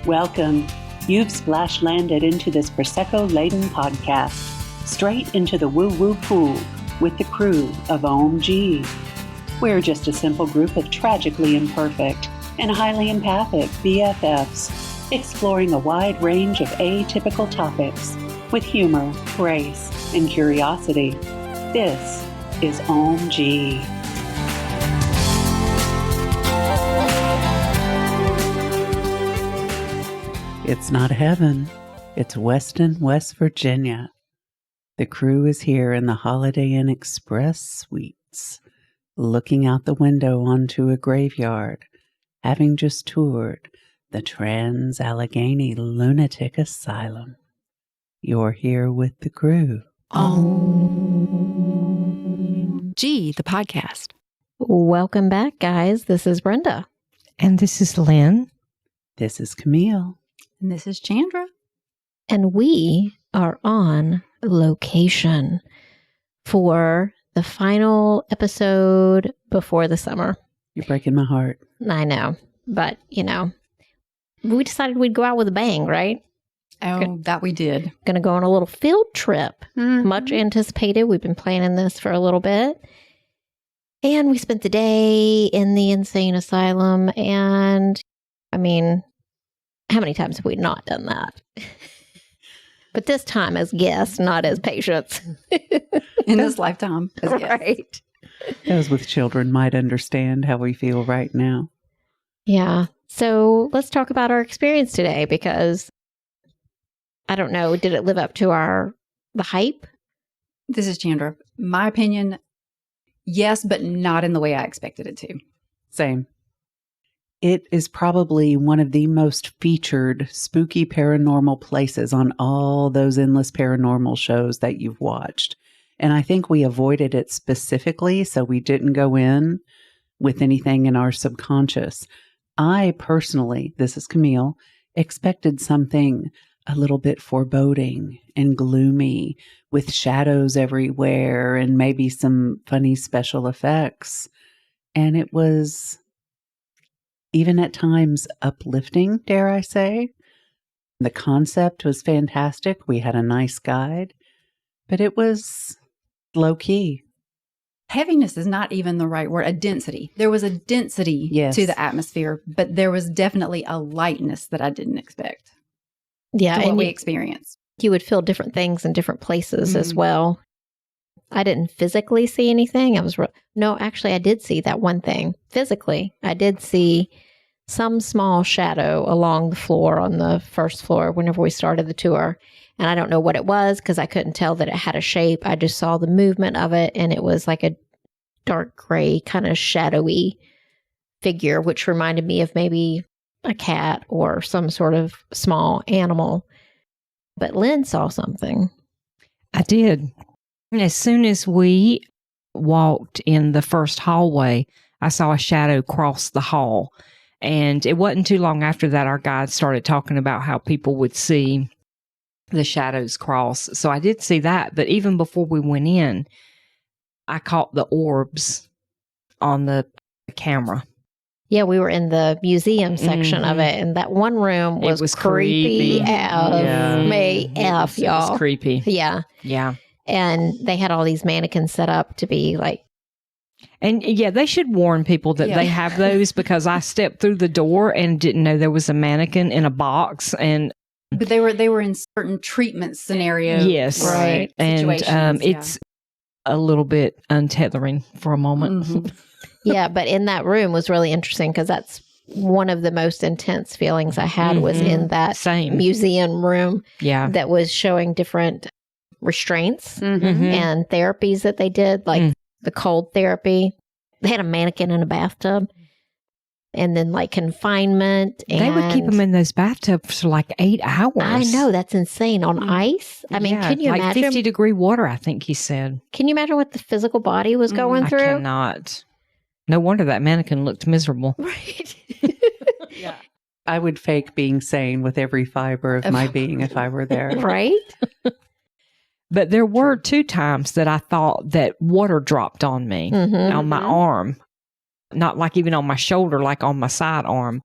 Welcome. You've splash landed into this Prosecco-laden podcast, straight into the woo-woo pool with the crew of Ohm-g. We're just a simple group of tragically imperfect and highly empathic BFFs, exploring a wide range of atypical topics with humor, grace, and curiosity. This is Ohm-g. It's not heaven. It's Weston, West Virginia. The crew is here in the Holiday Inn Express suites, looking out the window onto a graveyard, having just toured the Trans-Allegheny Lunatic Asylum. You're here with the crew. Ohm-g, the podcast. Welcome back, guys. This is Brenda. And this is Lynn. This is Camille. And this is Chandra. And we are on location for the final episode before the summer. You're breaking my heart. I know, but we decided we'd go out with a bang, right? Oh, that we did. Going to go on a little field trip. Mm-hmm. Much anticipated. We've been planning this for a little bit. And we spent the day in the insane asylum. And how many times have we not done that? But this time as guests, not as patients. In this lifetime. As guests. Right. Those with children might understand how we feel right now. Yeah. So let's talk about our experience today, because I don't know, did it live up to the hype? This is Chandra. My opinion, yes, but not in the way I expected it to. Same. It is probably one of the most featured spooky paranormal places on all those endless paranormal shows that you've watched. And I think we avoided it specifically so we didn't go in with anything in our subconscious. I personally, this is Camille, expected something a little bit foreboding and gloomy with shadows everywhere and maybe some funny special effects. And it was even at times uplifting, dare I say. The concept was fantastic. We had a nice guide, but it was low key. Heaviness is not even the right word. A density. There was a density to the atmosphere, but there was definitely a lightness that I didn't expect. Yeah. To what we experienced. You would feel different things in different places as well. I didn't physically see anything. No, actually, I did see that one thing. Physically, I did see some small shadow along the floor on the first floor whenever we started the tour. And I don't know what it was because I couldn't tell that it had a shape. I just saw the movement of it, and it was like a dark gray, kind of shadowy figure, which reminded me of maybe a cat or some sort of small animal. But Lynn saw something. I did. As soon as we walked in the first hallway, I saw a shadow cross the hall. And it wasn't too long after that our guide started talking about how people would see the shadows cross. So I did see that. But even before we went in, I caught the orbs on the camera. Yeah, we were in the museum section of it, and that one room was creepy AF, y'all. It was creepy. Yeah. Yeah. And they had all these mannequins set up to be like. And yeah, they should warn people that they have those, because I stepped through the door and didn't know there was a mannequin in a box. But they were in certain treatment scenarios. Yes. Right. And it's a little bit untethering for a moment. Mm-hmm. Yeah, but in that room was really interesting, because that's one of the most intense feelings I had was in that museum room. Yeah. That was showing different restraints and therapies that they did, like the cold therapy. They had a mannequin in a bathtub, and then like confinement. And they would keep them in those bathtubs for like 8 hours. I know, that's insane. On ice? I mean, can you like imagine? 50-degree water, I think he said. Can you imagine what the physical body was going through? I cannot. No wonder that mannequin looked miserable. Right. Yeah. I would fake being sane with every fiber of my being if I were there. Right? But there were 2 times that I thought that water dropped on me, on my arm. Not like even on my shoulder, like on my side arm.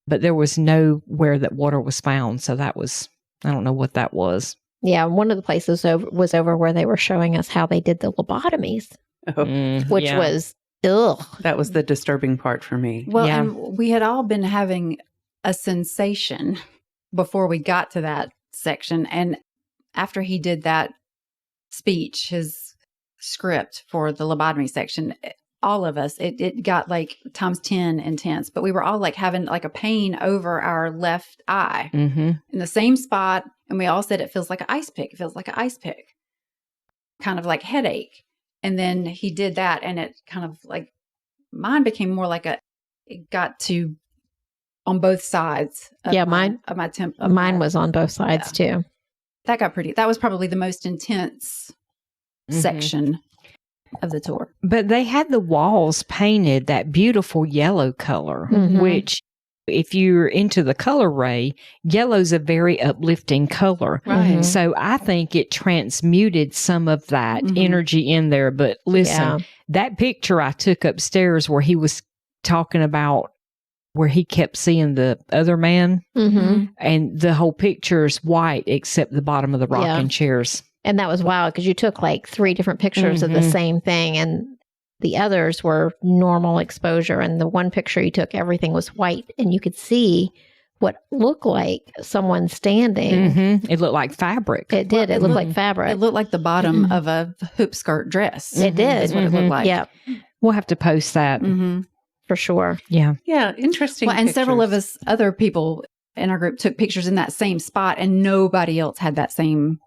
but there was nowhere that water was found. So that was, I don't know what that was. Yeah, one of the places was over where they were showing us how they did the lobotomies, which was, ugh. That was the disturbing part for me. Well, and we had all been having a sensation before we got to that section. And after he did that speech, his script for the lobotomy section, all of us, it got like times 10 intense, but we were all like having like a pain over our left eye in the same spot. And we all said, it feels like an ice pick. It feels like an ice pick, kind of like headache. And then he did that, and it kind of like, mine became more like it got to on both sides. Mine was on both sides too. That was probably the most intense section of the tour. But they had the walls painted that beautiful yellow color, which if you're into the color, Ray, yellow's a very uplifting color. Right. So I think it transmuted some of that energy in there. But listen, that picture I took upstairs where he was talking about where he kept seeing the other man, and the whole picture is white except the bottom of the rocking chairs. And that was wild because you took like 3 different pictures of the same thing, and the others were normal exposure. And the one picture you took, everything was white, and you could see what looked like someone standing. It looked like fabric. It did. It looked like fabric. It looked like the bottom of a hoop skirt dress. It did. Is what it looked like. Yeah. We'll have to post that. For sure. Yeah. Yeah, interesting. Well, and several of us other people in our group took pictures in that same spot, and nobody else had that same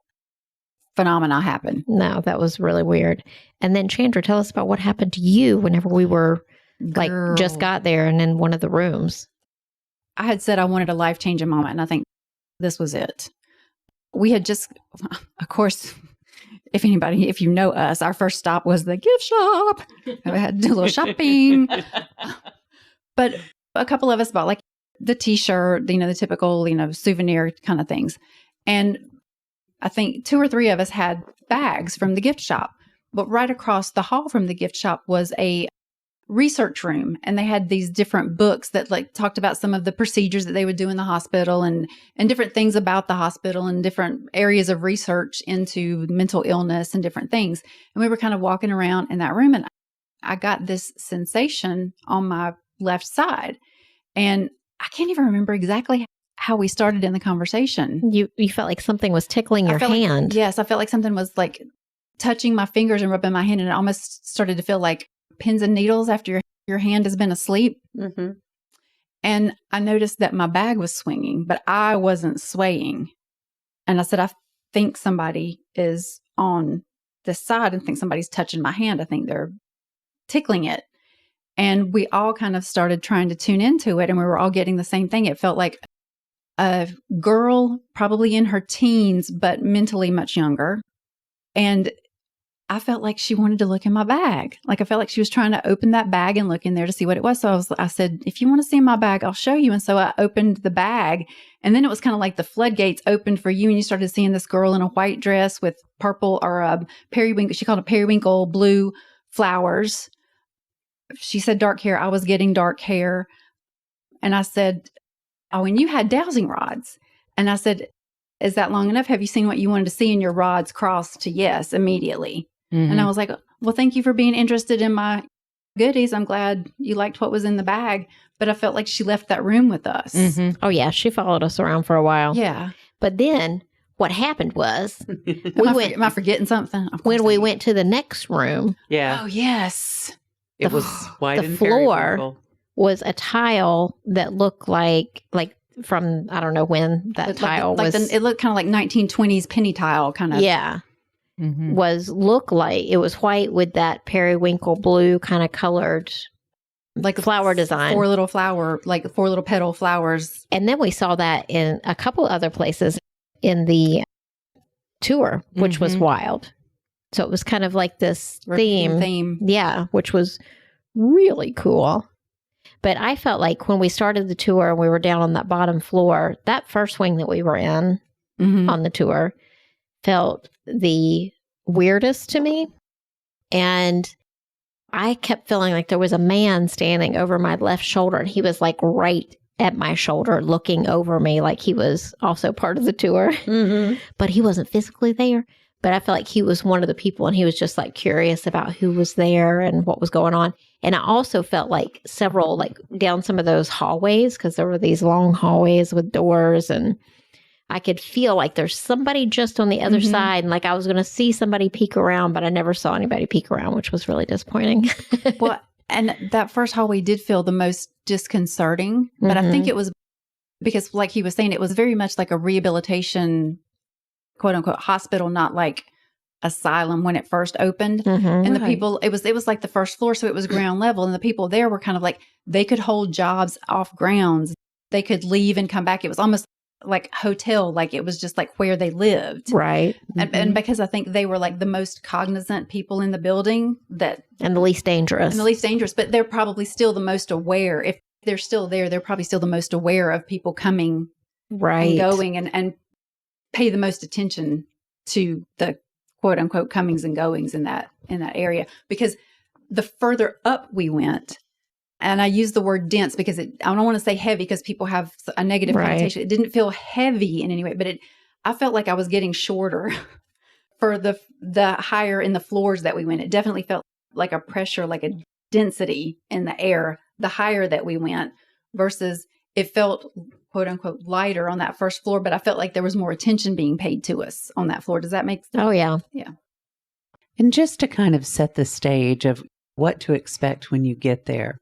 phenomena happen. No, that was really weird. And then Chandra, tell us about what happened to you whenever we were like just got there and in one of the rooms. I had said I wanted a life-changing moment, and I think this was it. We had just, of course, if you know us, our first stop was the gift shop. We had to do a little shopping. But a couple of us bought like the t-shirt, the typical, souvenir kind of things. And I think 2 or 3 of us had bags from the gift shop. But right across the hall from the gift shop was a research room, and they had these different books that like talked about some of the procedures that they would do in the hospital and different things about the hospital and different areas of research into mental illness and different things. And we were kind of walking around in that room, and I got this sensation on my left side, and I can't even remember exactly how we started in the conversation. You felt like something was tickling your hand. Yes, I felt like something was like touching my fingers and rubbing my hand, and it almost started to feel like pins and needles after your hand has been asleep. And I noticed that my bag was swinging, but I wasn't swaying. And I said, I think somebody is on this side and think somebody's touching my hand. I think they're tickling it. And we all kind of started trying to tune into it, and we were all getting the same thing. It felt like a girl, probably in her teens, but mentally much younger. And I felt like she wanted to look in my bag. Like I felt like she was trying to open that bag and look in there to see what it was. So I said, if you want to see my bag, I'll show you. And so I opened the bag, and then it was kind of like the floodgates opened for you, and you started seeing this girl in a white dress with purple or periwinkle. She called it periwinkle blue flowers. She said dark hair. I was getting dark hair. And I said, oh, and you had dowsing rods. And I said, is that long enough? Have you seen what you wanted to see? And your rods crossed to yes immediately. And I was like, well, thank you for being interested in my goodies. I'm glad you liked what was in the bag. But I felt like she left that room with us. Oh, yeah. She followed us around for a while. Yeah. But then what happened was am I forgetting something? When we went to the next room. Yeah. Oh, yes. It was white, the and floor periwinkle. Was a tile that looked like from, I don't know when that tile was. It looked kind of like 1920s penny tile kind of. Yeah. It was white with that periwinkle blue kind of colored like flower design. 4 little petal flowers. And then we saw that in a couple other places in the tour, which was wild. So it was kind of like this theme. Yeah, which was really cool. But I felt like when we started the tour and we were down on that bottom floor, that first wing that we were in on the tour felt the weirdest to me. And I kept feeling like there was a man standing over my left shoulder, and he was like right at my shoulder looking over me like he was also part of the tour. But he wasn't physically there. But I felt like he was one of the people, and he was just like curious about who was there and what was going on. And I also felt like several, like down some of those hallways, because there were these long hallways with doors, and I could feel like there's somebody just on the other side. And like I was going to see somebody peek around, but I never saw anybody peek around, which was really disappointing. Well, and that first hallway did feel the most disconcerting, but I think it was because, like he was saying, it was very much like a rehabilitation, quote unquote, hospital, not like asylum when it first opened. And the people, it was like the first floor, so it was ground level, and the people there were kind of like, they could hold jobs off grounds. They could leave and come back. It was almost like hotel, like it was just like where they lived. Right. And because I think they were like the most cognizant people in the building, and the least dangerous. But they're probably still the most aware. If they're still there, they're probably still the most aware of people coming and going, and pay the most attention to the quote unquote comings and goings in that area. Because the further up we went, and I use the word dense because I don't want to say heavy because people have a negative connotation. It didn't feel heavy in any way, but I felt like I was getting shorter for the higher in the floors that we went. It definitely felt like a pressure, like a density in the air, the higher that we went, versus it felt quote unquote lighter on that first floor, but I felt like there was more attention being paid to us on that floor. Does that make sense? Oh, yeah. Yeah. And just to kind of set the stage of what to expect when you get there.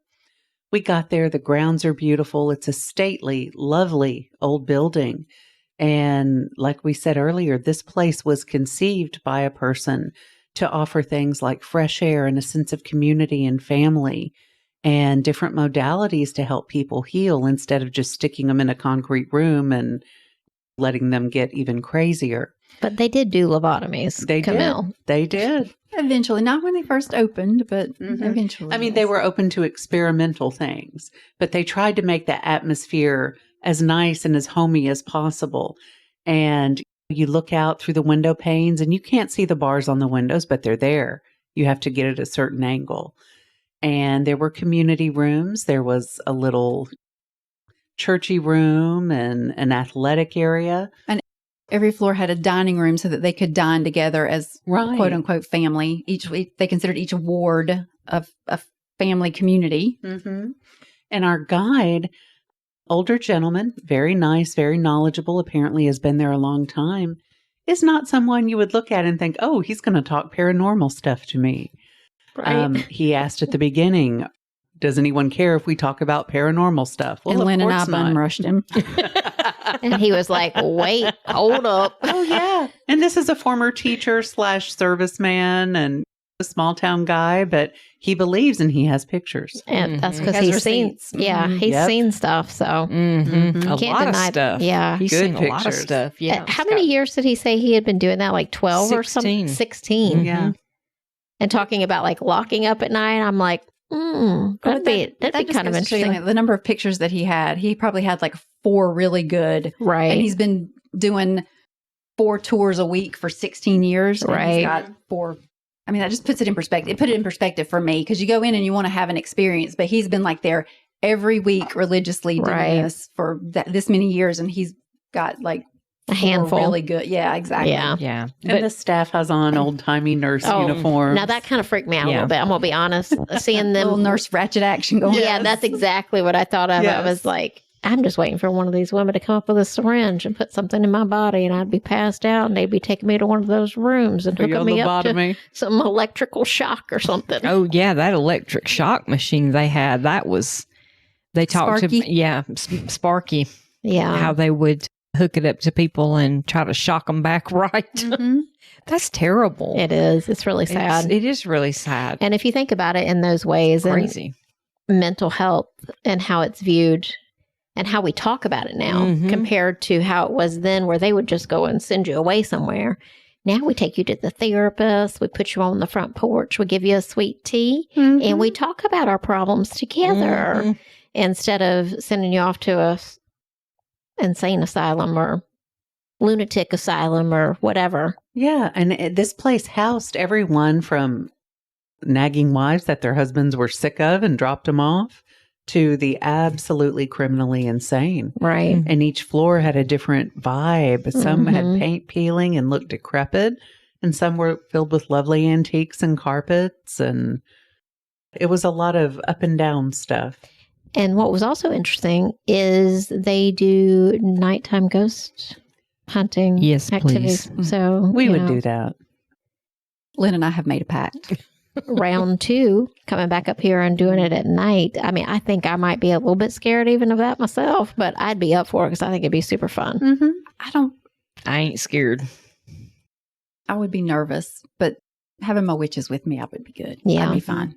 We got there. The grounds are beautiful. It's a stately, lovely old building. And like we said earlier, this place was conceived by a person to offer things like fresh air and a sense of community and family and different modalities to help people heal instead of just sticking them in a concrete room and letting them get even crazier. But they did do lobotomies. They did. Eventually, not when they first opened, but eventually. I mean, they were open to experimental things, but they tried to make the atmosphere as nice and as homey as possible. And you look out through the window panes and you can't see the bars on the windows, but they're there. You have to get at a certain angle. And there were community rooms. There was a little churchy room and an athletic area. And every floor had a dining room so that they could dine together as quote unquote family. They considered each ward of a family community. And our guide, older gentleman, very nice, very knowledgeable, apparently has been there a long time, is not someone you would look at and think, oh, he's going to talk paranormal stuff to me. He asked at the beginning, does anyone care if we talk about paranormal stuff? Well, and Lynn and I bum rushed him. And he was like, wait, hold up. Oh, yeah. And this is a former teacher / serviceman and a small town guy, but he believes and he has pictures. And that's because he's seen, he's seen stuff. So a lot of stuff. Yeah. He's Good seen a lot of pictures. stuff. Yeah. How many years did he say he had been doing that? Like 12 or something? 16. Yeah. And talking about like locking up at night. I'm like, that'd be kind of interesting. The number of pictures that he probably had like 4 really good. Right. And he's been doing 4 tours a week for 16 years. And Right. he's got 4. I mean, that just puts it in perspective. It put it in perspective for me because you go in and you want to have an experience, but he's been like there every week religiously doing this for this many years. And he's got like a handful. Really good. Yeah, exactly. Yeah. And the staff has on old-timey nurse uniforms. Now that kind of freaked me out a little bit. I'm going to be honest. Seeing them. Little nurse ratchet action going on. Yeah, that's exactly what I thought of. I was like, I'm just waiting for one of these women to come up with a syringe and put something in my body and I'd be passed out and they'd be taking me to one of those rooms and hooking me up to some electrical shock or something. Oh, yeah. That electric shock machine they had, they talked Sparky. to, Sparky. Yeah. How they would hook it up to people and try to shock them back right. That's terrible. It is. It's really sad. It is really sad. And if you think about it in those ways, Crazy. And mental health and how it's viewed and how we talk about it now compared to how it was then where they would just go and send you away somewhere. Now we take you to the therapist, we put you on the front porch, we give you a sweet tea, and we talk about our problems together instead of sending you off to a insane asylum or lunatic asylum or whatever. Yeah. And this place housed everyone from nagging wives that their husbands were sick of and dropped them off to the absolutely criminally insane. Right. And each floor had a different vibe. Some had paint peeling and looked decrepit, and some were filled with lovely antiques and carpets. And it was a lot of up and down stuff. And what was also interesting is they do nighttime ghost hunting activities. Please. So We would do that. Lynn and I have made a pact. Round 2, coming back up here and doing it at night. I mean, I think I might be a little bit scared even of that myself, but I'd be up for it because I think it'd be super fun. I ain't scared. I would be nervous, but having my witches with me, I would be good. Yeah. I'd be fine.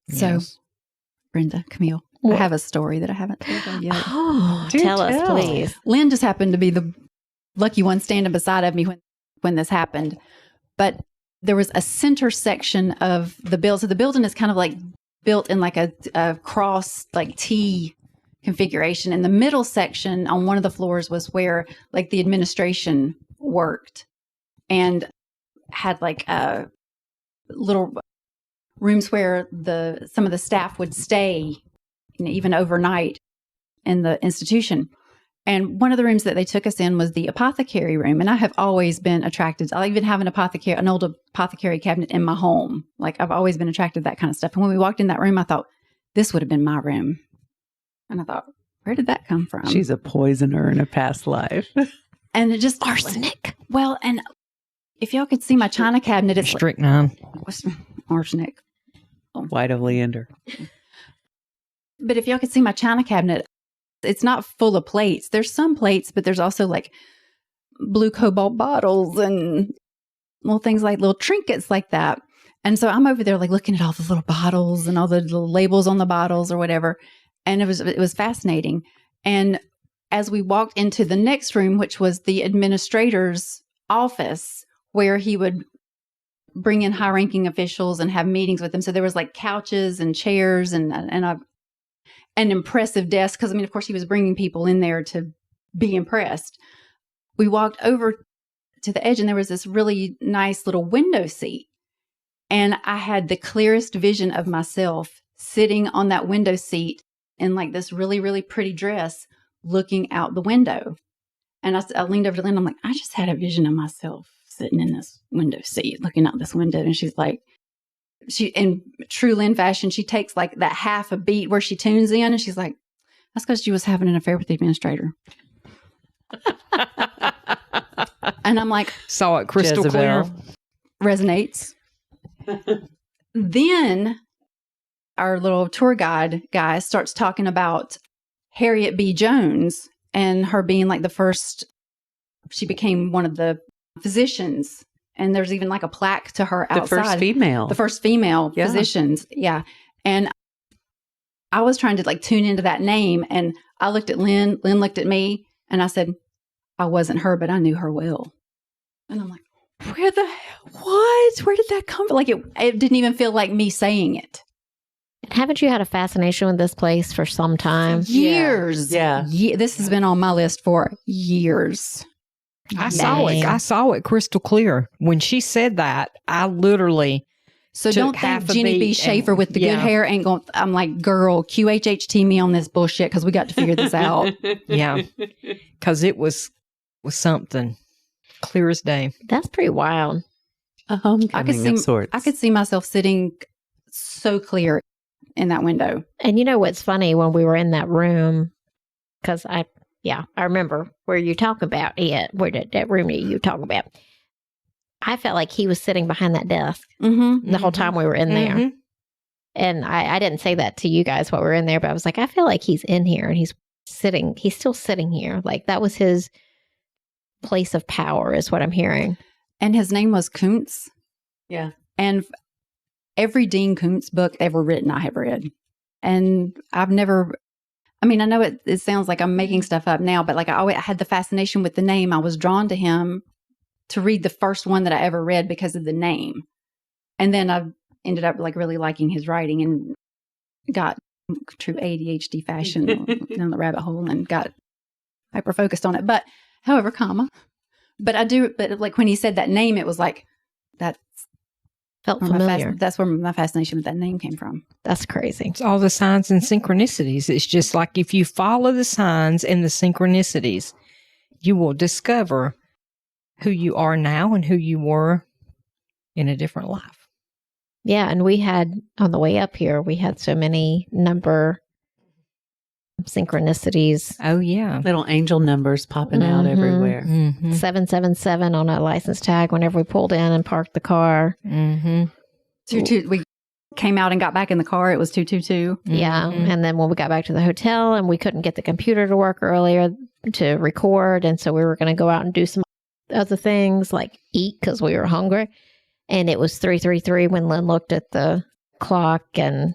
So, Yes. Brenda, Camille, I have a story that I haven't told you yet. Oh, Do tell us, tell. please. Lynn just happened to be the lucky one standing beside of me when this happened. But there was a center section of the building. So the building is kind of like built in like a cross, like T configuration. And the middle section on one of the floors was where like the administration worked and had like little rooms where some of the staff would stay, even overnight in the institution. And one of the rooms that they took us in was the apothecary room. And I have always been attracted. I even have an old apothecary cabinet in my home. Like I've always been attracted to that kind of stuff. And when we walked in that room, I thought, this would have been my room. And I thought, where did that come from? She's a poisoner in a past life. And it just Arsenic. Well, and if y'all could see my china cabinet, it's Strychnine. arsenic. White oleander. But if y'all could see my china cabinet, it's not full of plates. There's some plates, but there's also like blue cobalt bottles and little things like little trinkets like that. And so I'm over there like looking at all the little bottles and all the little labels on the bottles or whatever. And it was fascinating. And as we walked into the next room, which was the administrator's office, where he would bring in high-ranking officials and have meetings with them. So there was like couches and chairs and an impressive desk. Because, I mean, of course, he was bringing people in there to be impressed. We walked over to the edge and there was this really nice little window seat. And I had the clearest vision of myself sitting on that window seat in like this really, really pretty dress looking out the window. And I leaned over to Lynn. I'm like, I just had a vision of myself sitting in this window seat looking out this window. And she's like, in true Lynn fashion, she takes like that half a beat where she tunes in and she's like, that's because she was having an affair with the administrator. And I'm like, Saw it crystal clear. resonates. Then our little tour guide guy starts talking about Harriet B. Jones and her being like the first, she became one of the physicians. And there's even like a plaque to her outside. The first female physicians. Yeah. And I was trying to like tune into that name. And I looked at Lynn. Lynn looked at me. And I said, I wasn't her, but I knew her well. And I'm like, what? Where did that come from? Like it didn't even feel like me saying it. Haven't you had a fascination with this place for some time? Years. Yeah. This has been on my list for years. I saw it crystal clear. When she said that, I literally So took don't half think a Jenny B. beat Schaefer and- with the good hair ain't going. I'm like, girl, QHHT me on this bullshit because we got to figure this out. Yeah, because it was something clear as day. That's pretty wild. A homecoming of sorts. I could see myself sitting so clear in that window. And you know what's funny when we were in that room, because I remember where you talk about it, where that room that you talk about. I felt like he was sitting behind that desk the whole time we were in there. And I didn't say that to you guys while we were in there, but I was like, I feel like he's in here and he's still sitting here. Like that was his place of power is what I'm hearing. And his name was Kuntz. Yeah. And every Dean Kuntz book ever written, I have read. And I've never, I mean, I know it sounds like I'm making stuff up now, but like I had the fascination with the name. I was drawn to him to read the first one that I ever read because of the name. And then I ended up like really liking his writing and got true ADHD fashion down the rabbit hole and got hyper focused on it. But however, but like when he said that name, it was like, Felt familiar. That's where my fascination with that name came from. That's crazy. It's all the signs and synchronicities. It's just like if you follow the signs and the synchronicities, you will discover who you are now and who you were in a different life. Yeah, and we had, on the way up here, we had so many number synchronicities. Oh, yeah. Little angel numbers popping out everywhere. 777 on a license tag whenever we pulled in and parked the car. We came out and got back in the car. It was 222. Yeah. And then when we got back to the hotel and we couldn't get the computer to work earlier to record. And so we were going to go out and do some other things like eat because we were hungry. And it was 333 when Lynn looked at the clock. And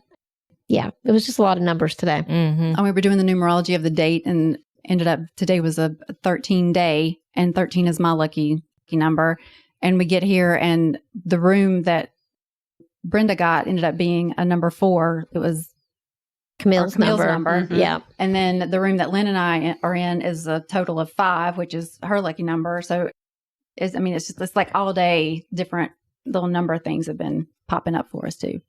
yeah, it was just a lot of numbers today. And we were doing the numerology of the date and ended up today was a 13 day and 13 is my lucky number. And we get here and the room that Brenda got ended up being a number 4. It was Camille's number. Yeah. And then the room that Lynn and I are in is a total of 5, which is her lucky number. So it's like all day different little number things have been popping up for us too.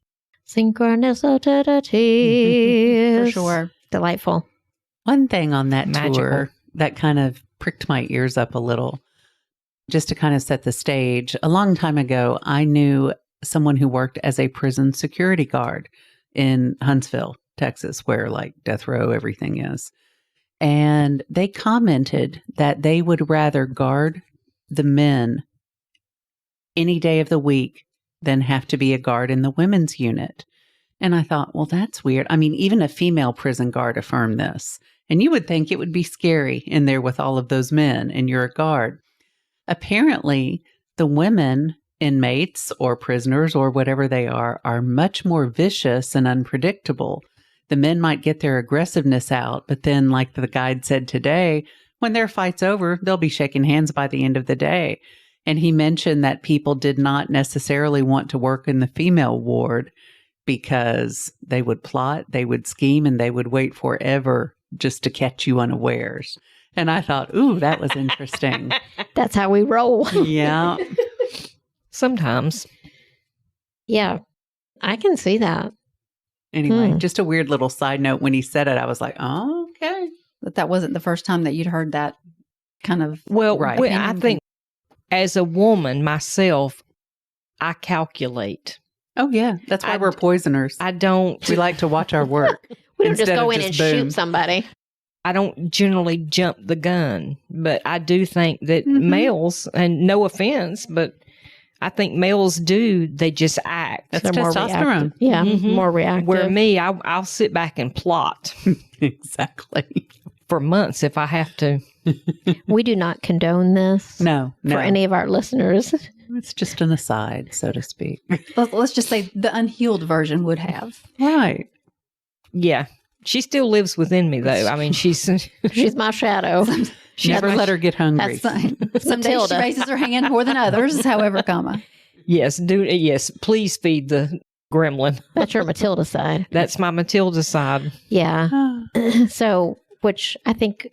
Synchronicity. For sure. Delightful. One thing on that Magical. tour that kind of pricked my ears up a little, just to kind of set the stage. A long time ago, I knew someone who worked as a prison security guard in Huntsville, Texas, where like death row everything is. And they commented that they would rather guard the men any day of the week than have to be a guard in the women's unit. And I thought, well, that's weird. I mean, even a female prison guard affirmed this. And you would think it would be scary in there with all of those men and you're a guard. Apparently, the women inmates or prisoners or whatever they are much more vicious and unpredictable. The men might get their aggressiveness out, but then like the guide said today, when their fight's over, they'll be shaking hands by the end of the day. And he mentioned that people did not necessarily want to work in the female ward because they would plot, they would scheme, and they would wait forever just to catch you unawares. And I thought, ooh, that was interesting. That's how we roll. Yeah. Sometimes. Yeah, I can see that. Anyway, just a weird little side note. When he said it, I was like, oh, okay. But that wasn't the first time that you'd heard that kind of. Well, Right. I think as a woman myself, I calculate. Oh, yeah. That's why we're poisoners. I don't. We like to watch our work. We don't just instead go of in and boom. shoot somebody. I don't generally jump the gun, but I do think that males, and no offense, but I think males do, they just act. That's They're more testosterone. reactive. Yeah, more reactive. Where me, I'll sit back and plot Exactly. for months if I have to. We do not condone this No. for any of our listeners. It's just an aside, so to speak. Let's just say the unhealed version would have. Right. Yeah. She still lives within me, though. I mean, she's my shadow. Never let her get hungry. That's some days she Matilda. raises her hand more than others, however, comma. Yes, please feed the gremlin. That's your Matilda side. That's my Matilda side. Yeah. So, which I think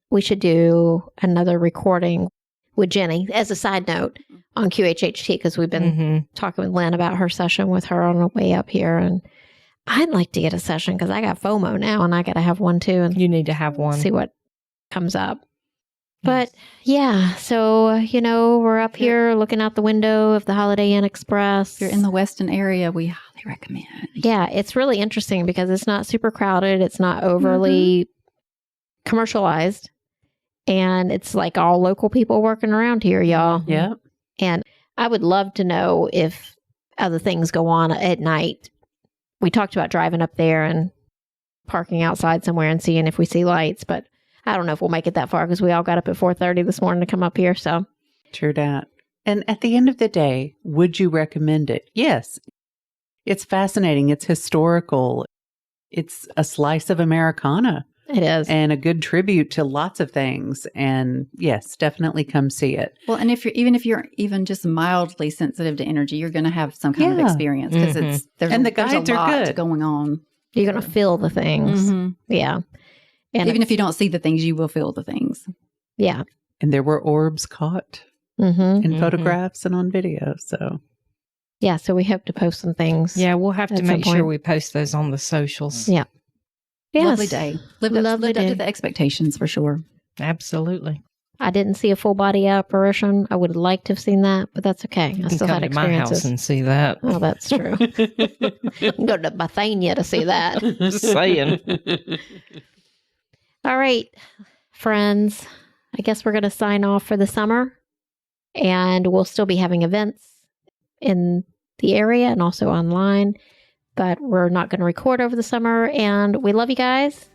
we should do another recording with Jenny as a side note on QHHT because we've been talking with Lynn about her session with her on the way up here. And I'd like to get a session because I got FOMO now and I got to have one too and You need to have one. see what comes up. But yeah, so, we're up here looking out the window of the Holiday Inn Express. If you're in the Weston area, we highly recommend. Yeah, it's really interesting because it's not super crowded. It's not overly commercialized. And it's like all local people working around here, y'all. Yeah. And I would love to know if other things go on at night. We talked about driving up there and parking outside somewhere and seeing if we see lights, but I don't know if we'll make it that far because we all got up at 4:30 this morning to come up here. So True that. And at the end of the day, would you recommend it? Yes. It's fascinating. It's historical. It's a slice of Americana it is. and a good tribute to lots of things. And yes, definitely come see it. Well, and if you're even just mildly sensitive to energy, you're going to have some kind of Yeah. experience because And the guides there's a are lot good. going on. You're going to feel the things. Yeah. And Even if you don't see the things, you will feel the things. yeah. And there were orbs caught Mm-hmm. in photographs and on video. So Yeah, so we hope to post some things. Yeah, we'll have to At make some sure point. we post those on the socials. Yeah. Yes. Lovely day. Lived up to the expectations for sure. Absolutely. I didn't see a full body apparition. I would have liked to have seen that, but that's okay. You I can still come had to my house experiences. and see that. Oh, that's true. You can go to Bethania to see that. Just saying. All right, friends. I guess we're going to sign off for the summer, and we'll still be having events in the area and also online, but we're not going to record over the summer, and we love you guys.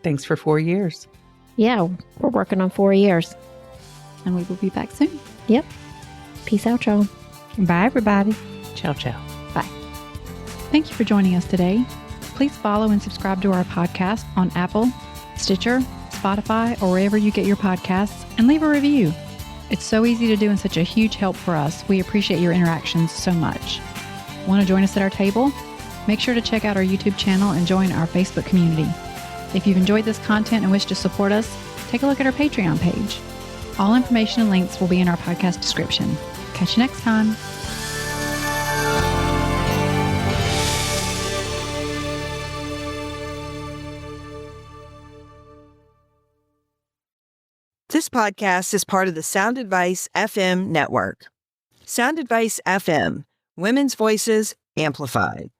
Thanks for 4 years. Yeah, we're working on 4 years. And we will be back soon. Yep. Peace out, y'all. Bye, everybody. Ciao, ciao. Thank you for joining us today. Please follow and subscribe to our podcast on Apple, Stitcher, Spotify, or wherever you get your podcasts, and leave a review. It's so easy to do and such a huge help for us. We appreciate your interactions so much. Want to join us at our table? Make sure to check out our YouTube channel and join our Facebook community. If you've enjoyed this content and wish to support us, take a look at our Patreon page. All information and links will be in our podcast description. Catch you next time. This podcast is part of the Sound Advice FM network. Sound Advice FM, women's voices amplified.